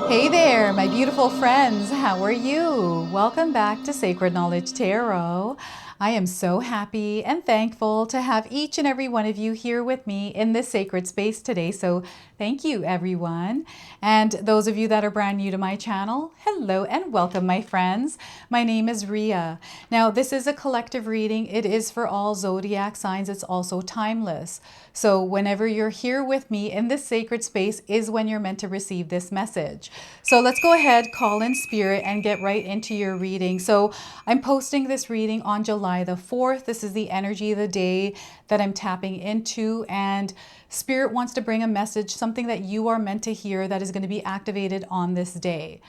Hey there, my beautiful friends. How are you? Welcome back to Sacred Knowledge Tarot. I am so happy and thankful to have each and every one of you here with me in this sacred space today. So thank you, everyone. And those of you that are brand new to my channel, hello and welcome, my friends. My name is Ria. Now, this is a collective reading. It is for all zodiac signs. It's also timeless. So whenever you're here with me in this sacred space is when you're meant to receive this message. So let's go ahead, call in spirit, and get right into your reading. So I'm posting this reading on July the 4th. This is the energy of the day that I'm tapping into, and Spirit wants to bring a message, something that you are meant to hear that is going to be activated on this day.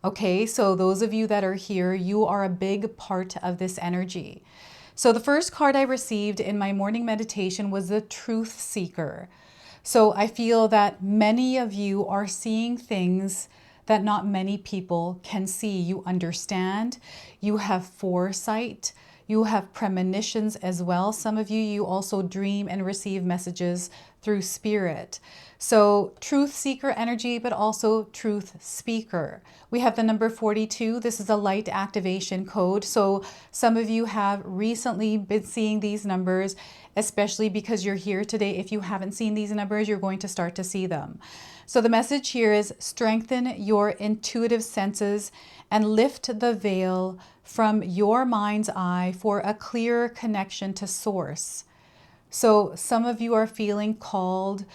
Okay, so those of you that are here, you are a big part of this energy. So the first card I received in my morning meditation was the Truth Seeker. So I feel that many of you are seeing things that not many people can see. You understand, you have foresight, you have premonitions as well. Some of you, you also dream and receive messages through spirit. So truth seeker energy, but also truth speaker. We have the number 42. This is a light activation code. So some of you have recently been seeing these numbers, especially because you're here today. If you haven't seen these numbers, you're going to start to see them. So the message here is strengthen your intuitive senses and lift the veil from your mind's eye for a clearer connection to source. So some of you are feeling called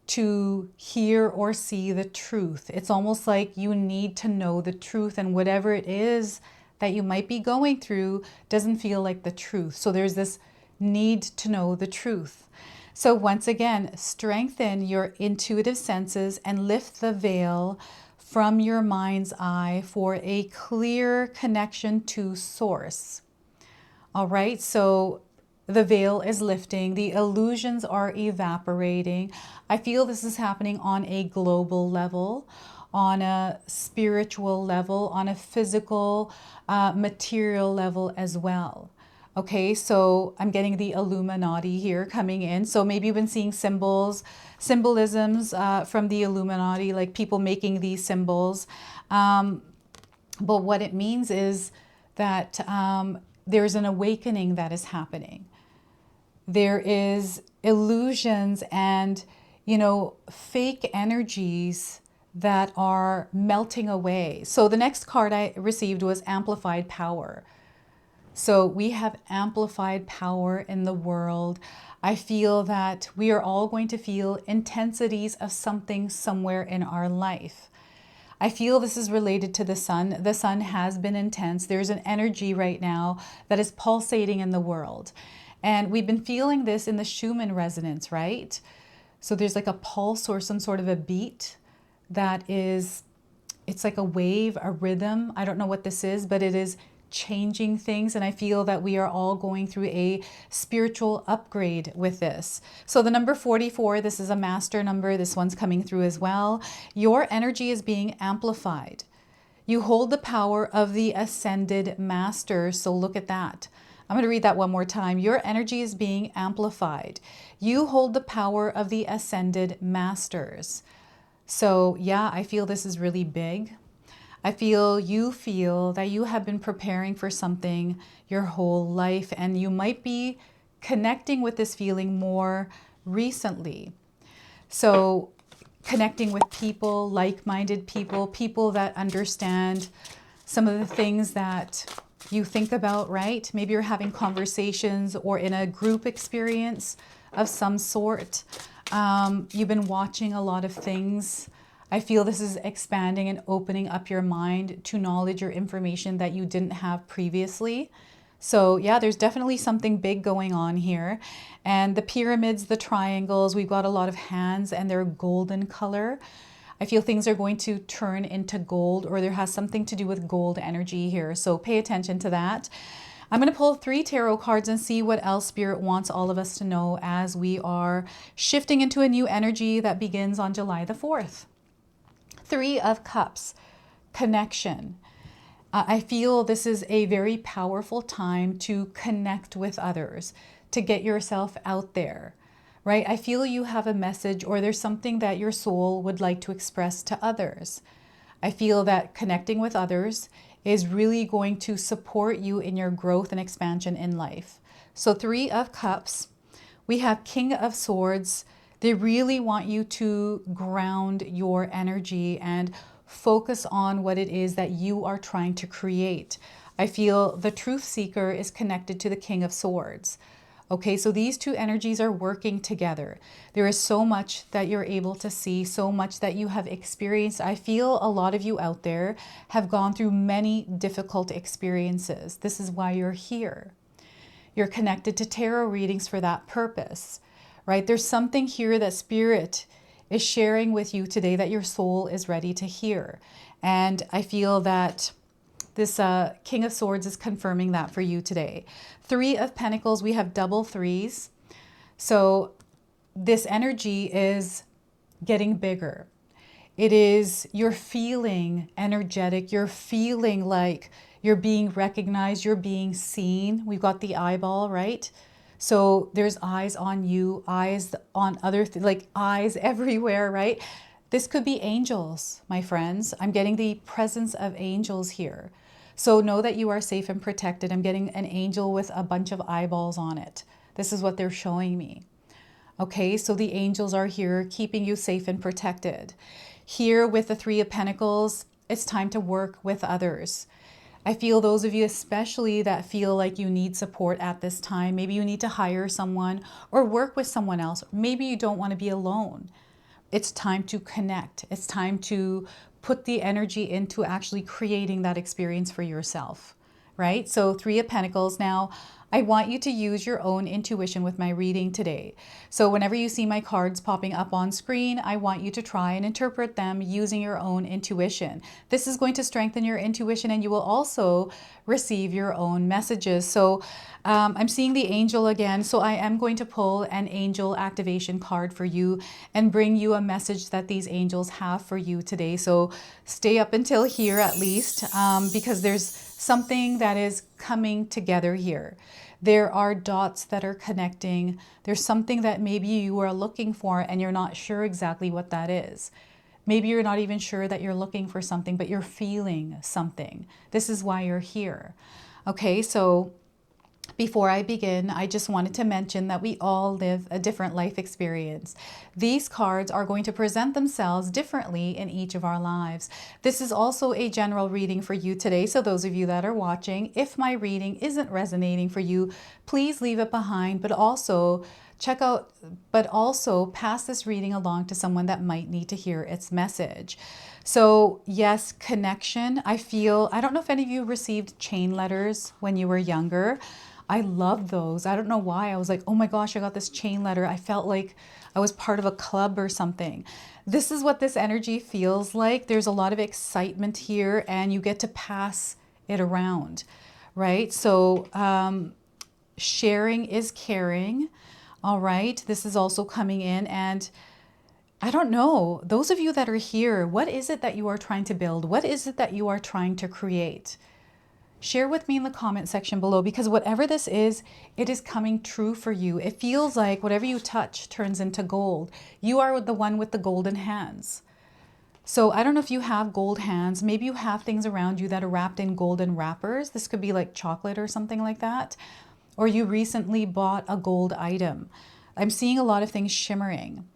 to hear or see the truth. It's almost like you need to know the truth, and whatever it is that you might be going through doesn't feel like the truth. So there's this need to know the truth. So once again, strengthen your intuitive senses and lift the veil from your mind's eye for a clear connection to source. All right, so the veil is lifting, the illusions are evaporating. I feel this is happening on a global level, on a spiritual level, on a physical, material level as well. Okay, so I'm getting the Illuminati here coming in. So maybe you've been seeing symbolisms from the Illuminati, like people making these symbols. But what it means is that there's an awakening that is happening. There is illusions and, fake energies that are melting away. So the next card I received was amplified power. So we have amplified power in the world. I feel that we are all going to feel intensities of something somewhere in our life. I feel this is related to the sun. The sun has been intense. There's an energy right now that is pulsating in the world. And we've been feeling this in the Schumann resonance, right? So there's like a pulse or some sort of a beat that is, it's like a wave, a rhythm. I don't know what this is, but it is changing things, and I feel that we are all going through a spiritual upgrade with this. So the number 44, this is a master number. This one's coming through as well. Your energy is being amplified. You hold the power of the ascended master. So look at that. I'm going to read that one more time. Your energy is being amplified. You hold the power of the ascended masters. So yeah, I feel this is really big. I feel that you have been preparing for something your whole life, and you might be connecting with this feeling more recently. So connecting with people, like-minded people, people that understand some of the things that you think about, right? Maybe you're having conversations or in a group experience of some sort. You've been watching a lot of things. I feel this is expanding and opening up your mind to knowledge or information that you didn't have previously. So yeah, there's definitely something big going on here. And the pyramids, the triangles, we've got a lot of hands and they're golden color. I feel things are going to turn into gold, or there has something to do with gold energy here. So pay attention to that. I'm going to pull 3 tarot cards and see what else Spirit wants all of us to know as we are shifting into a new energy that begins on July the 4th. 3 of Cups, connection. I feel this is a very powerful time to connect with others, to get yourself out there, right? I feel you have a message, or there's something that your soul would like to express to others. I feel that connecting with others is really going to support you in your growth and expansion in life. So 3 of Cups, we have King of Swords. They really want you to ground your energy and focus on what it is that you are trying to create. I feel the Truth Seeker is connected to the King of Swords. Okay, so these 2 energies are working together. There is so much that you're able to see, so much that you have experienced. I feel a lot of you out there have gone through many difficult experiences. This is why you're here. You're connected to tarot readings for that purpose, right? There's something here that Spirit is sharing with you today that your soul is ready to hear. And I feel that this King of Swords is confirming that for you today. 3 of Pentacles, we have double 3s. So this energy is getting bigger. It is, you're feeling energetic. You're feeling like you're being recognized. You're being seen. We've got the eyeball, right? So there's eyes on you, eyes on other, like eyes everywhere, right? This could be angels, my friends. I'm getting the presence of angels here. So know that you are safe and protected. I'm getting an angel with a bunch of eyeballs on it. This is what they're showing me. Okay, so the angels are here keeping you safe and protected. Here with the 3 of Pentacles, it's time to work with others. I feel those of you especially that feel like you need support at this time. Maybe you need to hire someone or work with someone else. Maybe you don't want to be alone. It's time to connect. It's time to put the energy into actually creating that experience for yourself, right? So 3 of Pentacles. Now, I want you to use your own intuition with my reading today. So whenever you see my cards popping up on screen, I want you to try and interpret them using your own intuition. This is going to strengthen your intuition, and you will also receive your own messages. So I'm seeing the angel again. So I am going to pull an angel activation card for you and bring you a message that these angels have for you today. So stay up until here at least, because there's something that is coming together here. There are dots that are connecting. There's something that maybe you are looking for and you're not sure exactly what that is. Maybe you're not even sure that you're looking for something, but you're feeling something. This is why you're here. Okay, so before I begin, I just wanted to mention that we all live a different life experience. These cards are going to present themselves differently in each of our lives. This is also a general reading for you today. So those of you that are watching, if my reading isn't resonating for you, please leave it behind, but also pass this reading along to someone that might need to hear its message. So yes, connection. I don't know if any of you received chain letters when you were younger. I love those. I don't know why. I was like, oh my gosh, I got this chain letter. I felt like I was part of a club or something. This is what this energy feels like. There's a lot of excitement here and you get to pass it around, right? So sharing is caring. All right. This is also coming in, and I don't know, those of you that are here, what is it that you are trying to build? What is it that you are trying to create? Share with me in the comment section below, because whatever this is, it is coming true for you. It feels like whatever you touch turns into gold. You are the one with the golden hands. So I don't know if you have gold hands. Maybe you have things around you that are wrapped in golden wrappers. This could be like chocolate or something like that. Or you recently bought a gold item. I'm seeing a lot of things shimmering.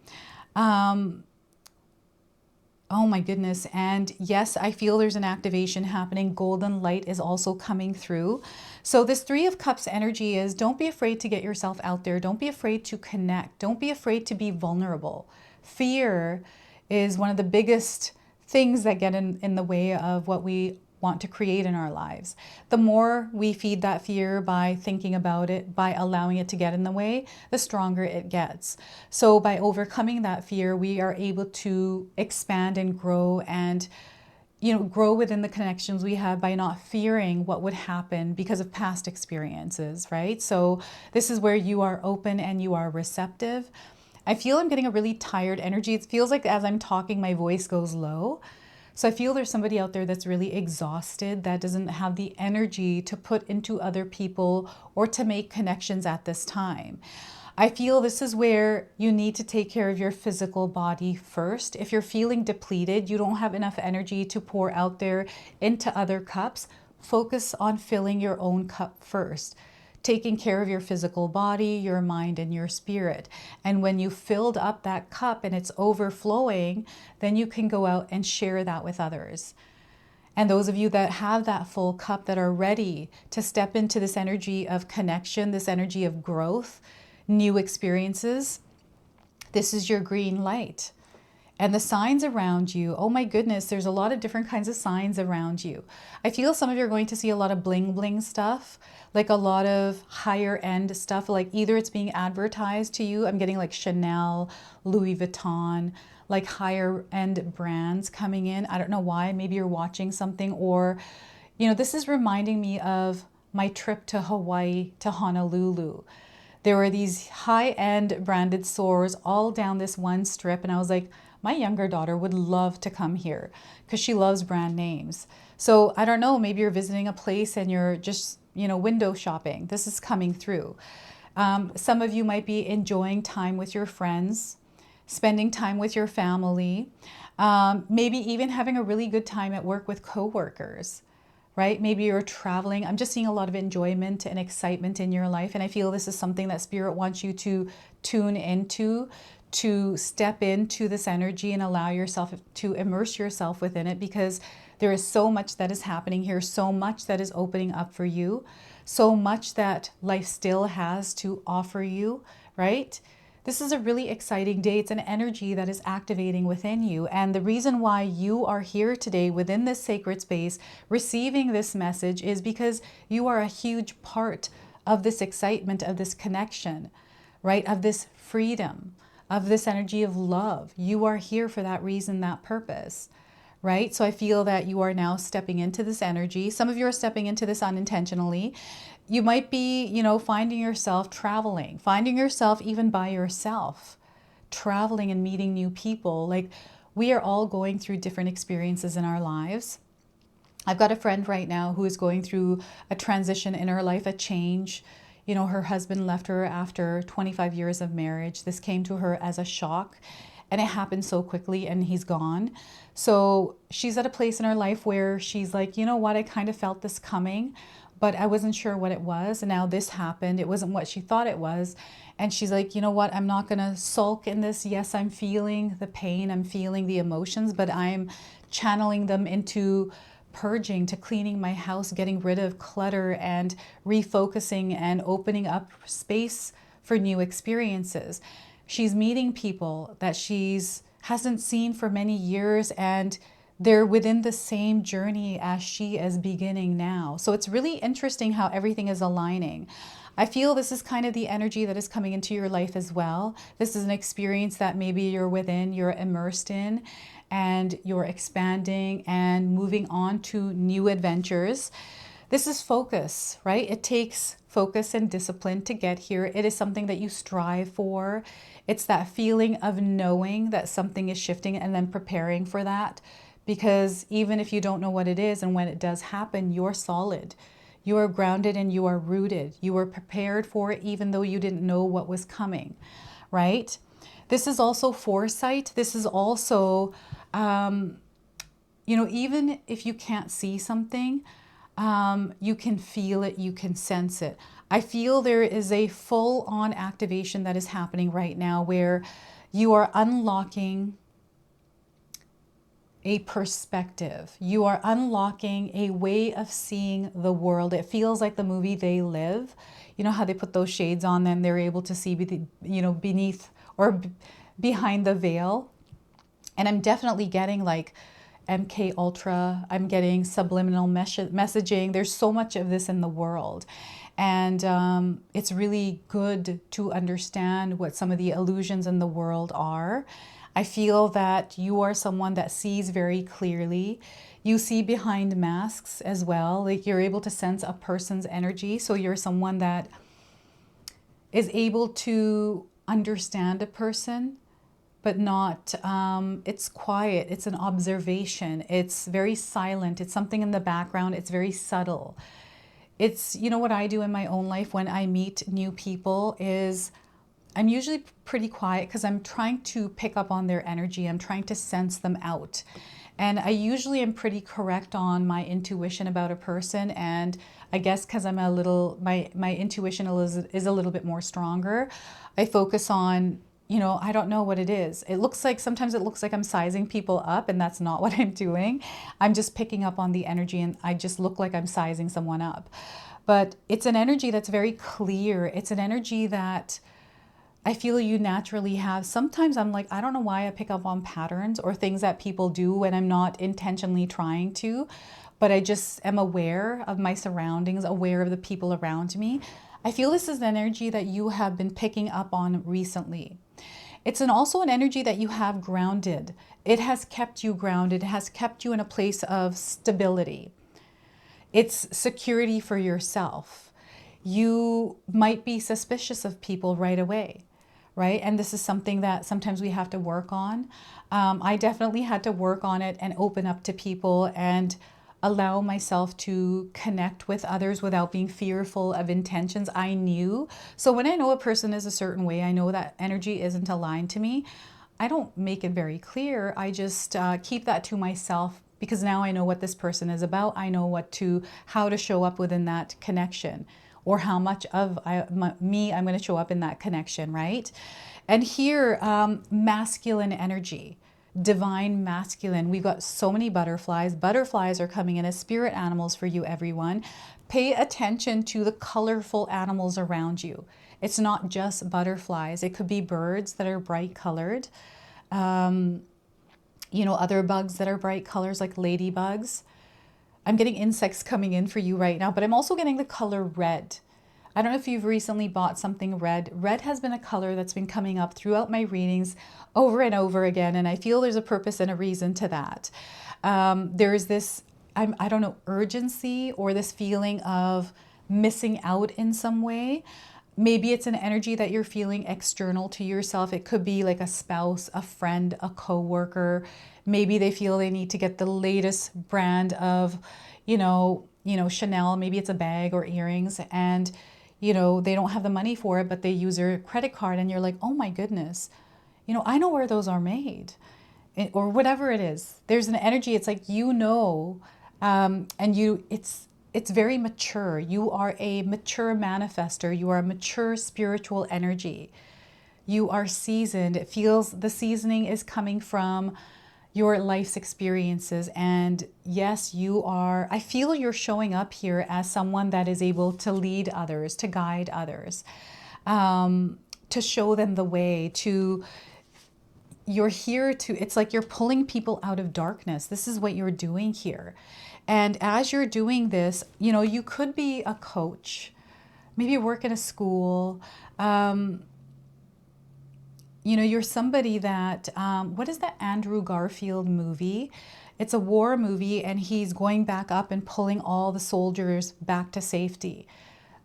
Oh my goodness. And yes, I feel there's an activation happening. Golden light is also coming through. So this 3 of Cups energy is, don't be afraid to get yourself out there. Don't be afraid to connect. Don't be afraid to be vulnerable. Fear is one of the biggest things that get in the way of what we want to create in our lives. The more we feed that fear by thinking about it, by allowing it to get in the way, the stronger it gets. So by overcoming that fear, we are able to expand and grow and, grow within the connections we have by not fearing what would happen because of past experiences, right? So this is where you are open and you are receptive. I feel I'm getting a really tired energy. It feels like as I'm talking, my voice goes low. So I feel there's somebody out there that's really exhausted, that doesn't have the energy to put into other people or to make connections at this time. I feel this is where you need to take care of your physical body first. If you're feeling depleted, you don't have enough energy to pour out there into other cups, focus on filling your own cup first. Taking care of your physical body, your mind, and your spirit. And when you filled up that cup and it's overflowing, then you can go out and share that with others. And those of you that have that full cup, that are ready to step into this energy of connection, this energy of growth, new experiences, this is your green light. And the signs around you, oh my goodness, there's a lot of different kinds of signs around you. I feel some of you are going to see a lot of bling bling stuff, like a lot of higher end stuff, like either it's being advertised to you. I'm getting like Chanel, Louis Vuitton, like higher end brands coming in. I don't know why. Maybe you're watching something, or, you know, this is reminding me of my trip to Hawaii, to Honolulu. There were these high-end branded stores all down this one strip, and I was like, my younger daughter would love to come here because she loves brand names. So I don't know, maybe you're visiting a place and you're just, you know, window shopping. This is coming through. Some of you might be enjoying time with your friends, spending time with your family, maybe even having a really good time at work with coworkers. Right? Maybe you're traveling. I'm just seeing a lot of enjoyment and excitement in your life. And I feel this is something that Spirit wants you to tune into, to step into this energy and allow yourself to immerse yourself within it, because there is so much that is happening here, so much that is opening up for you, so much that life still has to offer you, right? This is a really exciting day. It's an energy that is activating within you. And the reason why you are here today within this sacred space receiving this message is because you are a huge part of this excitement, of this connection, right? Of this freedom, of this energy of love. You are here for that reason, that purpose, right? So I feel that you are now stepping into this energy. Some of you are stepping into this unintentionally. You might be, you know, finding yourself traveling, finding yourself even by yourself, traveling and meeting new people. Like, we are all going through different experiences in our lives. I've got a friend right now who is going through a transition in her life, a change. You know, her husband left her after 25 years of marriage. This came to her as a shock, and it happened so quickly, and he's gone. So she's at a place in her life where she's like, you know what, I kind of felt this coming, but I wasn't sure what it was. And now this happened. It wasn't what she thought it was. And she's like, you know what, I'm not going to sulk in this. Yes, I'm feeling the pain. I'm feeling the emotions, but I'm channeling them into purging, to cleaning my house, getting rid of clutter and refocusing and opening up space for new experiences. She's meeting people that hasn't seen for many years, and they're within the same journey as she is beginning now. So it's really interesting how everything is aligning. I feel this is kind of the energy that is coming into your life as well. This is an experience that maybe you're immersed in, and you're expanding and moving on to new adventures. This is focus, right? It takes focus and discipline to get here. It is something that you strive for. It's that feeling of knowing that something is shifting and then preparing for that. Because even if you don't know what it is, and when it does happen, you're solid. You are grounded and you are rooted. You were prepared for it even though you didn't know what was coming, right? This is also foresight. This is also, you know, even if you can't see something, you can feel it, you can sense it. I feel there is a full-on activation that is happening right now where you are unlocking a perspective. You are unlocking a way of seeing the world. It feels like the movie They Live. You know how they put those shades on them, they're able to see, you know, beneath or behind the veil. And I'm definitely getting like MK Ultra. I'm getting subliminal messaging. There's so much of this in the world. And it's really good to understand what some of the illusions in the world are. I feel that you are someone that sees very clearly. You see behind masks as well. Like, you're able to sense a person's energy. So you're someone that is able to understand a person, but not, it's quiet. It's an observation. It's very silent. It's something in the background. It's very subtle. It's, you know, what I do in my own life when I meet new people is I'm usually pretty quiet because I'm trying to pick up on their energy. I'm trying to sense them out. And I usually am pretty correct on my intuition about a person. And I guess because I'm a little, my intuition is a little bit more stronger. I focus on, you know, I don't know what it is. It looks like, sometimes it looks like I'm sizing people up, and that's not what I'm doing. I'm just picking up on the energy, and I just look like I'm sizing someone up. But it's an energy that's very clear. It's an energy that I feel you naturally have. Sometimes I'm like, I don't know why I pick up on patterns or things that people do when I'm not intentionally trying to, but I just am aware of my surroundings, aware of the people around me. I feel this is an energy that you have been picking up on recently. It's also an energy that you have grounded. It has kept you grounded. It has kept you in a place of stability. It's security for yourself. You might be suspicious of people right away, right? And this is something that sometimes we have to work on. I definitely had to work on it and open up to people and allow myself to connect with others without being fearful of intentions. I knew. So when I know a person is a certain way, I know that energy isn't aligned to me. I don't make it very clear. I just keep that to myself, because now I know what this person is about. I know how to show up within that connection, or how much of me I'm going to show up in that connection, right? And here, masculine energy, divine masculine. We've got so many butterflies. Butterflies are coming in as spirit animals for you, everyone. Pay attention to the colorful animals around you. It's not just butterflies. It could be birds that are bright colored. You know, other bugs that are bright colors like ladybugs. I'm getting insects coming in for you right now, but I'm also getting the color red. I don't know if you've recently bought something red. Red has been a color that's been coming up throughout my readings over and over again, and I feel there's a purpose and a reason to that. There's this, I don't know, urgency or this feeling of missing out in some way. Maybe it's an energy that you're feeling external to yourself. It could be like a spouse, a friend, a coworker. Maybe they feel they need to get the latest brand of, you know, Chanel. Maybe it's a bag or earrings, and you know, they don't have the money for it, but they use their credit card, and you're like, oh my goodness, you know, I know where those are made, or whatever it is. There's an energy. It's like, you know, and it's very mature. You are a mature manifester. You are a mature spiritual energy. You are seasoned. It feels the seasoning is coming from your life's experiences. And yes, you are, I feel you're showing up here as someone that is able to lead others, to guide others, to show them the way, you're here to, it's like you're pulling people out of darkness. This is what you're doing here. And as you're doing this, you know, you could be a coach, maybe you work in a school. You know, you're somebody that, what is that Andrew Garfield movie? It's a war movie, and he's going back up and pulling all the soldiers back to safety.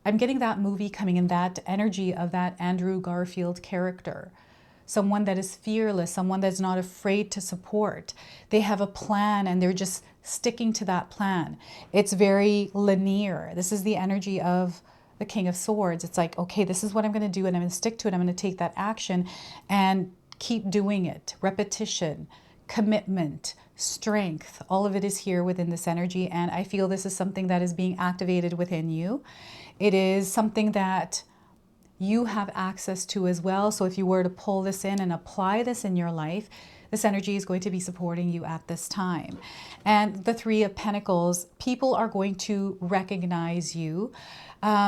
I'm getting that movie coming in, that energy of that Andrew Garfield character. Someone that is fearless, someone that's not afraid to support. They have a plan and they're just sticking to that plan. It's very linear. This is the energy of the King of Swords. It's like, okay, this is what I'm going to do, and I'm going to stick to it. I'm going to take that action and keep doing it. Repetition, commitment, strength, all of it is here within this energy. And I feel this is something that is being activated within you. It is something that you have access to as well. So if you were to pull this in and apply this in your life, this energy is going to be supporting you at this time. And the Three of Pentacles, people are going to recognize you.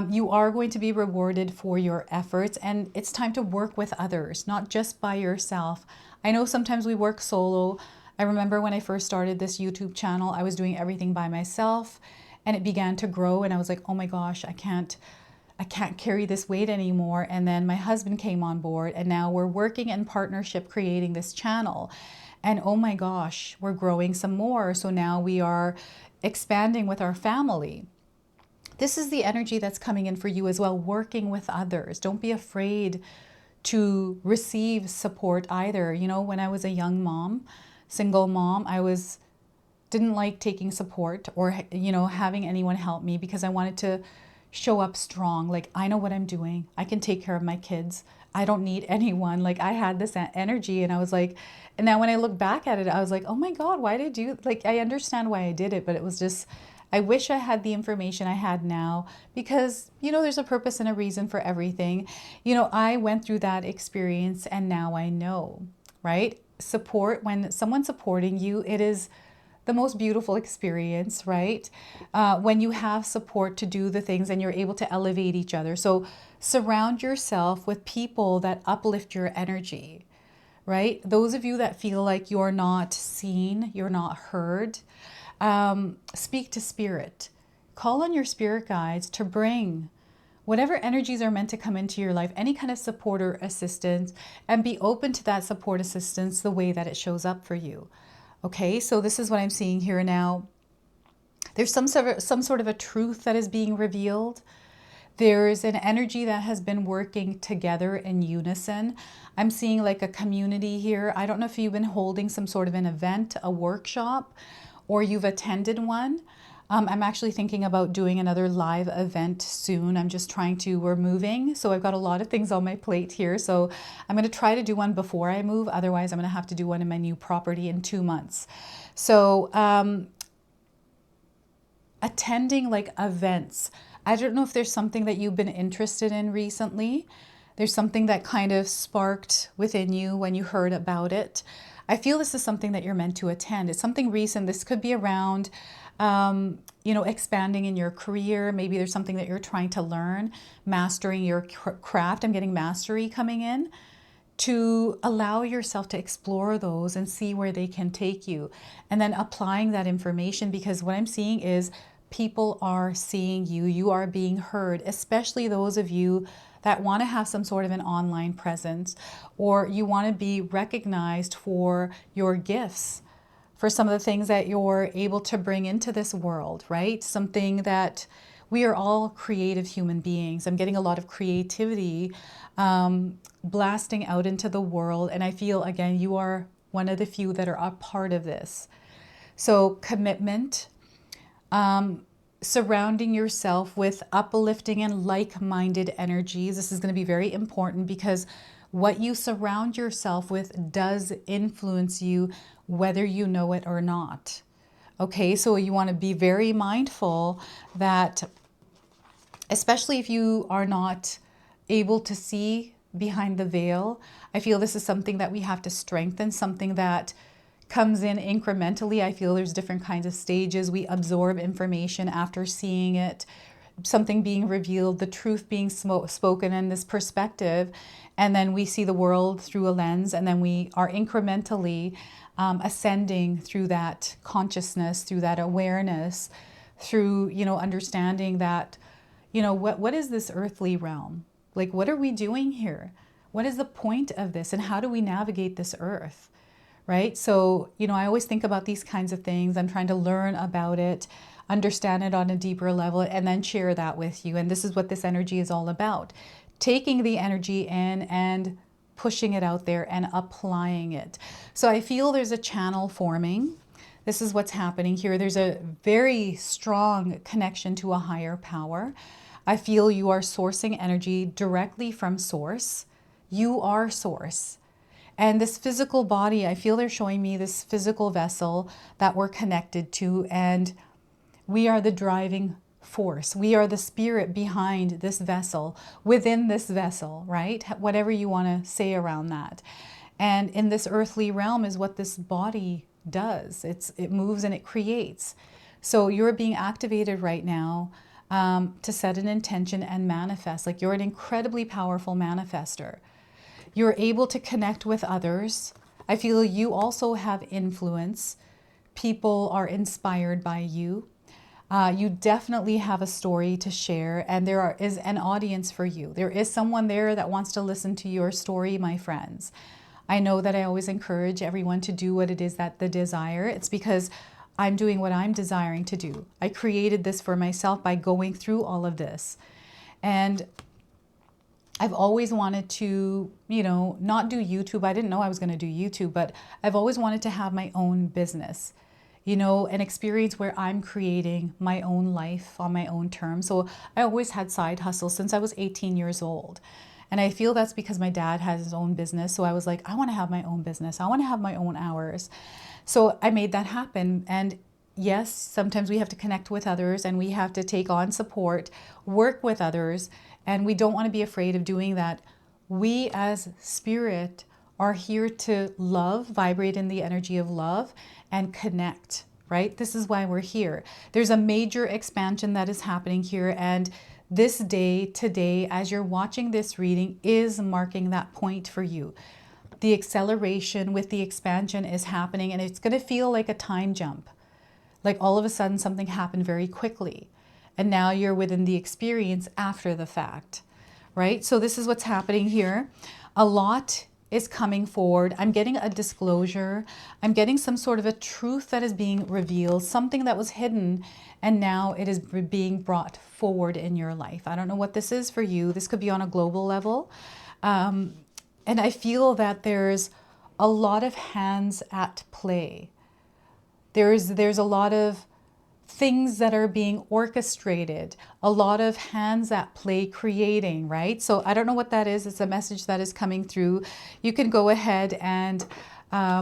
You are going to be rewarded for your efforts, and it's time to work with others, not just by yourself. I know sometimes we work solo. I remember when I first started this YouTube channel, I was doing everything by myself, and it began to grow, and I was like, oh my gosh, I can't carry this weight anymore. And then my husband came on board, and now we're working in partnership creating this channel. And oh my gosh, we're growing some more. So now we are expanding with our family. This is the energy that's coming in for you as well, working with others. Don't be afraid to receive support either. You know, when I was a young mom, single mom, didn't like taking support or, you know, having anyone help me, because I wanted to show up strong. Like, I know what I'm doing. I can take care of my kids. I don't need anyone. Like I had this energy and I was like, and now when I look back at it, I was like, oh my God, why did I do, like, I understand why I did it, but it was just, I wish I had the information I had now because, you know, there's a purpose and a reason for everything. You know, I went through that experience and now I know, right? Support, when someone's supporting you, it is the most beautiful experience, right? When you have support to do the things and you're able to elevate each other. So surround yourself with people that uplift your energy, right? Those of you that feel like you're not seen, you're not heard, speak to spirit. Call on your spirit guides to bring whatever energies are meant to come into your life, any kind of support or assistance, and be open to that support assistance the way that it shows up for you. Okay, so this is what I'm seeing here now. There's some sort of a truth that is being revealed. There's an energy that has been working together in unison. I'm seeing like a community here. I don't know if you've been holding some sort of an event, a workshop, or you've attended one. I'm actually thinking about doing another live event soon. I'm just trying to, we're moving. So I've got a lot of things on my plate here. So I'm going to try to do one before I move. Otherwise, I'm going to have to do one in my new property in 2 months. So attending like events. I don't know if there's something that you've been interested in recently. There's something that kind of sparked within you when you heard about it. I feel this is something that you're meant to attend. It's something recent. This could be around you know, expanding in your career. Maybe there's something that you're trying to learn, mastering your craft. I'm getting mastery coming in, to allow yourself to explore those and see where they can take you. And then applying that information, because what I'm seeing is people are seeing you. You are being heard, especially those of you that want to have some sort of an online presence, or you want to be recognized for your gifts, for some of the things that you're able to bring into this world, right? Something that we are all creative human beings. I'm getting a lot of creativity blasting out into the world. And I feel, again, you are one of the few that are a part of this. So commitment, surrounding yourself with uplifting and like-minded energies. This is going to be very important because what you surround yourself with does influence you, whether you know it or not. Okay, so you want to be very mindful that, especially if you are not able to see behind the veil, I feel this is something that we have to strengthen, something that comes in incrementally. I feel there's different kinds of stages. We absorb information after seeing it, something being revealed, the truth being spoken in this perspective, and then we see the world through a lens, and then we are incrementally ascending through that consciousness, through that awareness, through, you know, understanding that, you know, what is this earthly realm? Like, what are we doing here? What is the point of this? And how do we navigate this earth? Right? So, you know, I always think about these kinds of things. I'm trying to learn about it, understand it on a deeper level, and then share that with you. And this is what this energy is all about. Taking the energy in and pushing it out there and applying it. So I feel there's a channel forming. This is what's happening here. There's a very strong connection to a higher power. I feel you are sourcing energy directly from source. You are source. And this physical body, I feel they're showing me this physical vessel that we're connected to, and we are the driving force. We are the spirit behind this vessel, within this vessel, right? Whatever you want to say around that. And in this earthly realm is what this body does. It moves and it creates. So you're being activated right now to set an intention and manifest. Like, you're an incredibly powerful manifester. You're able to connect with others. I feel you also have influence. People are inspired by you. You definitely have a story to share, and there is an audience for you. There is someone there that wants to listen to your story, my friends. I know that I always encourage everyone to do what it is that they desire. It's because I'm doing what I'm desiring to do. I created this for myself by going through all of this. And I've always wanted to, you know, not do YouTube. I didn't know I was going to do YouTube, but I've always wanted to have my own business, you know, an experience where I'm creating my own life on my own terms. So I always had side hustles since I was 18 years old. And I feel that's because my dad has his own business. So I was like, I want to have my own business. I want to have my own hours. So I made that happen. And yes, sometimes we have to connect with others and we have to take on support, work with others, and we don't want to be afraid of doing that. We as spirit are here to love, vibrate in the energy of love, and connect, right? This is why we're here. There's a major expansion that is happening here, and this day, today, as you're watching this reading, is marking that point for you. The acceleration with the expansion is happening, and it's going to feel like a time jump. Like all of a sudden something happened very quickly, and now you're within the experience after the fact, right? So this is what's happening here. A lot is coming forward. I'm getting a disclosure. I'm getting some sort of a truth that is being revealed, something that was hidden, and now it is being brought forward in your life. I don't know what this is for you. This could be on a global level. And I feel that there's a lot of hands at play. There's a lot of things that are being orchestrated, a lot of hands at play creating, right? So I don't know what that is. It's a message that is coming through. You can go ahead and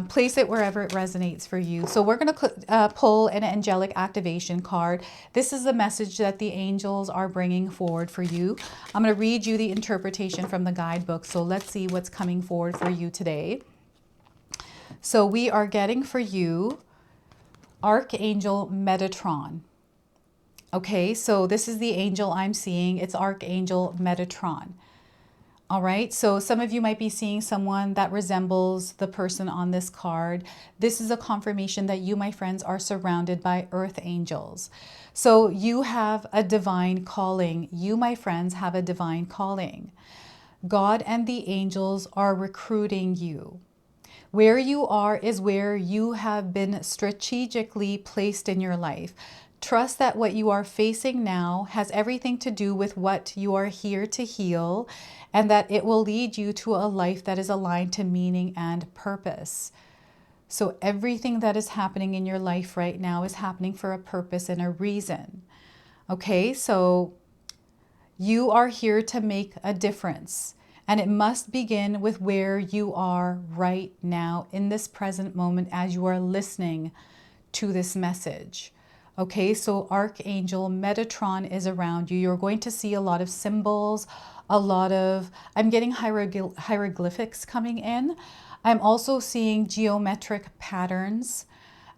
place it wherever it resonates for you. So we're going to pull an angelic activation card. This is the message that the angels are bringing forward for you. I'm going to read you the interpretation from the guidebook. So let's see what's coming forward for you today. So we are getting for you Archangel Metatron. Okay, so this is the angel I'm seeing. It's Archangel Metatron. All right, so some of you might be seeing someone that resembles the person on this card. This is a confirmation that you, my friends, are surrounded by earth angels. So you have a divine calling. You, my friends, have a divine calling. God and the angels are recruiting you. Where you are is where you have been strategically placed in your life. Trust that what you are facing now has everything to do with what you are here to heal, and that it will lead you to a life that is aligned to meaning and purpose. So everything that is happening in your life right now is happening for a purpose and a reason. Okay, so you are here to make a difference. And it must begin with where you are right now in this present moment as you are listening to this message. Okay, so Archangel Metatron is around you. You're going to see a lot of symbols, I'm getting hieroglyphics coming in. I'm also seeing geometric patterns.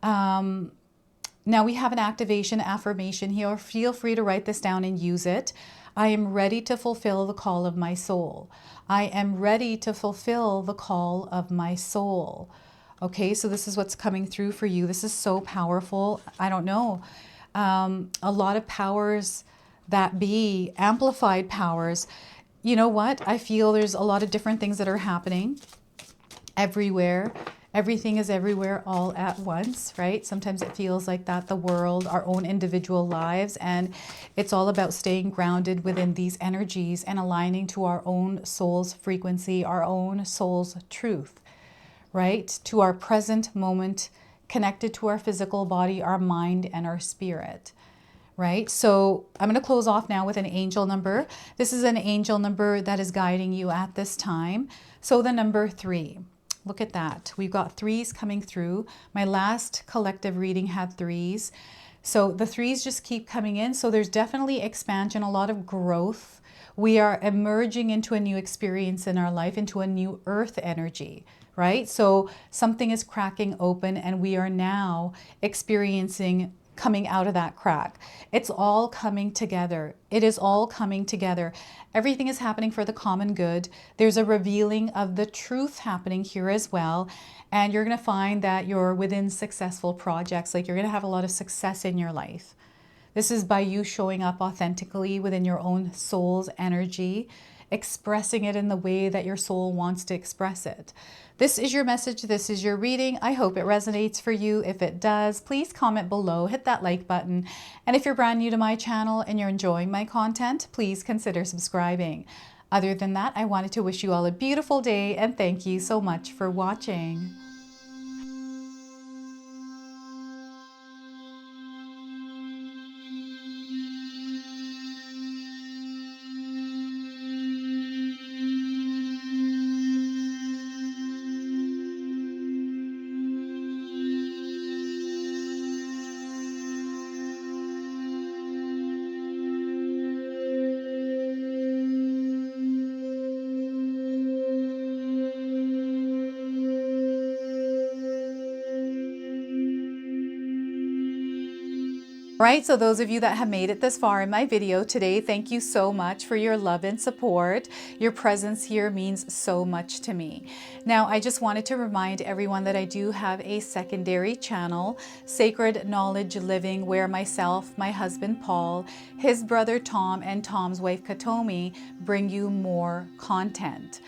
Now we have an activation affirmation here. Feel free to write this down and use it. I am ready to fulfill the call of my soul. I am ready to fulfill the call of my soul. Okay, so this is what's coming through for you. This is so powerful. I don't know. A lot of powers that be, amplified powers. You know what? I feel there's a lot of different things that are happening everywhere. Everything is everywhere all at once, right? Sometimes it feels like that, the world, our own individual lives, and it's all about staying grounded within these energies and aligning to our own soul's frequency, our own soul's truth, right? To our present moment, connected to our physical body, our mind, and our spirit, right? So I'm going to close off now with an angel number. This is an angel number that is guiding you at this time. So the number 3. Look at that. We've got 3s coming through. My last collective reading had 3s. So the 3s just keep coming in. So there's definitely expansion, a lot of growth. We are emerging into a new experience in our life, into a new earth energy, right? So something is cracking open and we are now experiencing coming out of that crack. It's all coming together. It is all coming together. Everything is happening for the common good. There's a revealing of the truth happening here as well. And you're going to find that you're within successful projects. Like you're going to have a lot of success in your life. This is by you showing up authentically within your own soul's energy, expressing it in the way that your soul wants to express it. This is your message. This is your reading. I hope it resonates for you. If it does, please comment below, hit that like button. And if you're brand new to my channel and you're enjoying my content, please consider subscribing. Other than that, I wanted to wish you all a beautiful day and thank you so much for watching. Right, so those of you that have made it this far in my video today, thank you so much for your love and support. Your presence here means so much to me. Now, I just wanted to remind everyone that I do have a secondary channel, Sacred Knowledge Living, where myself, my husband Paul, his brother Tom, and Tom's wife Katomi bring you more content.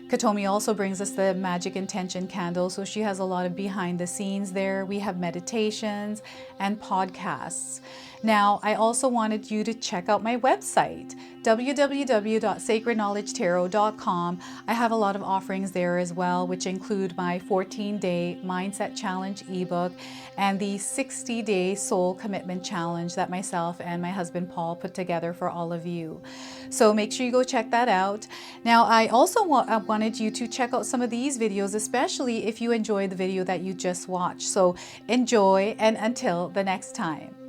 Katomi also brings us the Magic Intention candle, so she has a lot of behind the scenes there. We have meditations and podcasts. Now, I also wanted you to check out my website, www.sacredknowledgetarot.com. I have a lot of offerings there as well, which include my 14-day Mindset Challenge ebook and the 60-day Soul Commitment Challenge that myself and my husband Paul put together for all of you. So make sure you go check that out. Now, I also wanted you to check out some of these videos, especially if you enjoyed the video that you just watched. So enjoy, and until the next time.